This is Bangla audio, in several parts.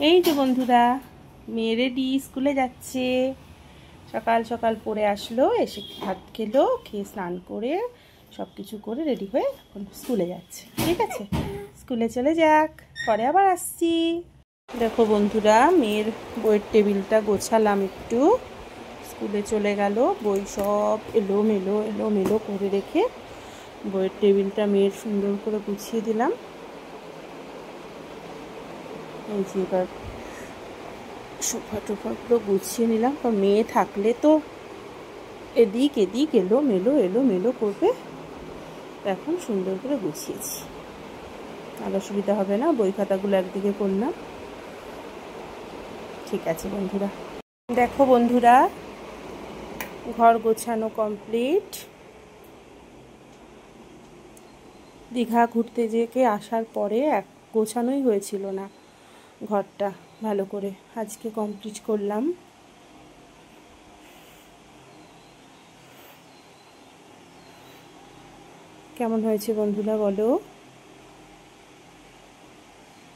এই যে বন্ধুরা, মেয়ে রেডি, স্কুলে যাচ্ছে। সকাল সকাল পড়ে আসলো, এসে ভাত খেলো, খেয়ে স্নান করে সব কিছু করে রেডি হয়ে এখন স্কুলে যাচ্ছে। ঠিক আছে, স্কুলে চলে যাক, পরে আবার আসছি। দেখো বন্ধুরা, মেয়ের বইয়ের টেবিলটা গোছালাম একটু। স্কুলে চলে গেল, বই সব এলোমেলো করে রেখে বইয়ের টেবিলটা মেয়ের সুন্দর করে গুছিয়ে দিলাম। এই যে এবার সোফা টোফাগুলো গুছিয়ে নিলাম, কারণ মেয়ে থাকলে তো এদিক এলোমেলো করবে। এখন সুন্দর করে গুছিয়েছি, আর অসুবিধা হবে না। বই খাতাগুলো একদিকে করলাম। ঠিক আছে বন্ধুরা, দেখো বন্ধুরা, ঘর গোছানো কমপ্লিট। দীঘা ঘুরতে যেয়ে আসার পরে গোছানোই হয়েছিল না ঘরটা ভালো করে, আজকে কমপ্লিট করলাম। কেমন হয়েছে বন্ধুরা বলো?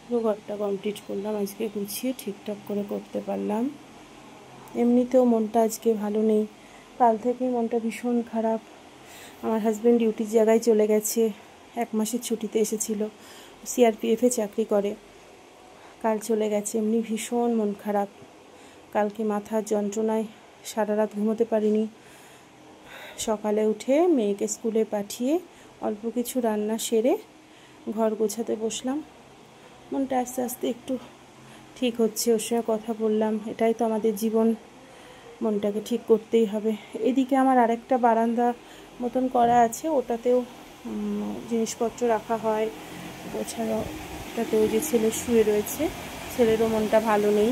পুরো ঘরটা কমপ্লিট করলাম আজকে, গুছিয়ে ঠিকঠাক করে করতে পারলাম। এমনিতেও মনটা আজকে ভালো নেই, কাল থেকেই মনটা ভীষণ খারাপ। আমার হাজব্যান্ড ডিউটির জায়গায় চলে গেছে, 1 মাসের ছুটিতে এসেছিল, সিআরপিএফে চাকরি করে। কাল চলে গেছে, এমনি ভীষণ মন খারাপ। কালকে মাথার যন্ত্রণায় সারা রাত ঘুমোতে পারিনি। সকালে উঠে মেয়েকে স্কুলে পাঠিয়ে অল্প কিছু রান্না সেরে ঘর গোছাতে বসলাম। মনটা আস্তে আস্তে একটু ঠিক হচ্ছে, ওর সঙ্গে কথা বললাম। এটাই তো আমাদের জীবন, মনটাকে ঠিক করতেই হবে। এদিকে আমার আরেকটা বারান্দা মতন করা আছে, ওটাতেও জিনিসপত্র রাখা হয় গোছানো। ওটাতেও যে ছেলে শুয়ে রয়েছে, ছেলেরও মনটা ভালো নেই।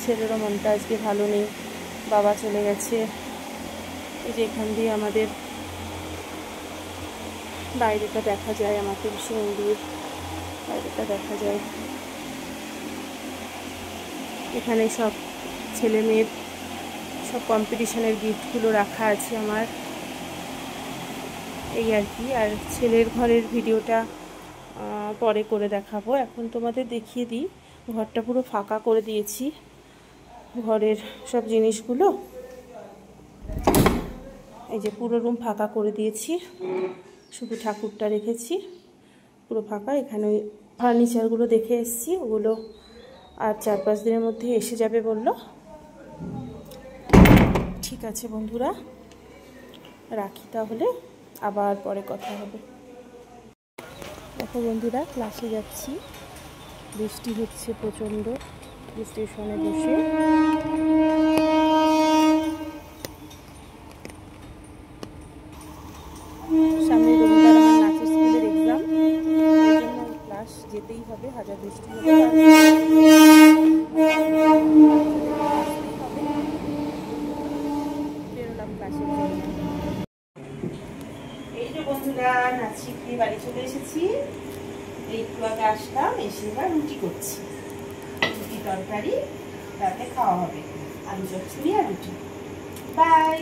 ছেলেরও মনটা আজকে ভালো নেই, বাবা চলে গেছে। এই যে এখান দিয়ে আমাদের বাইরেটা দেখা যায়, আমার তুলসী মন্দির বাইরেটা দেখা যায়। এখানে সব ছেলে মেয়ের সব কম্পিটিশনের গিফটগুলো রাখা আছে আমার, এই আর কি। আর ছেলের ঘরের ভিডিওটা পরে করে দেখাবো, এখন তোমাদের দেখিয়ে দিই। ঘরটা পুরো ফাঁকা করে দিয়েছি, ঘরের সব জিনিসগুলো এই যে পুরো রুম ফাঁকা করে দিয়েছি, শুধু ঠাকুরটা রেখেছি পুরো ফাঁকা। এখানে ওই ফার্নিচারগুলো দেখে এসেছি, ওগুলো আর 4-5 দিনের মধ্যে এসে যাবে বললো। ঠিক আছে বন্ধুরা, রাখি তাহলে, আবার পরে কথা হবে। দেখো বন্ধুরা, ক্লাসে যাচ্ছি, বৃষ্টি হচ্ছে প্রচণ্ড। স্টেশনে বসে সামনে রবিবার আমার নাচের স্কুলের এক্সাম, ওই জন্য ক্লাস যেতেই হবে, হাজার বৃষ্টি হবে। বেরোলাম ক্লাসের জন্য। এই যে বন্ধুরা, নাচ শিখিয়ে বাড়ি চলে এসেছি। একটু আগে আসলাম, এসে এবার রুটি করছি। রুটি তরকারি রাতে খাওয়া হবে, আলু চচ্চড়ি আর রুটি। বাই।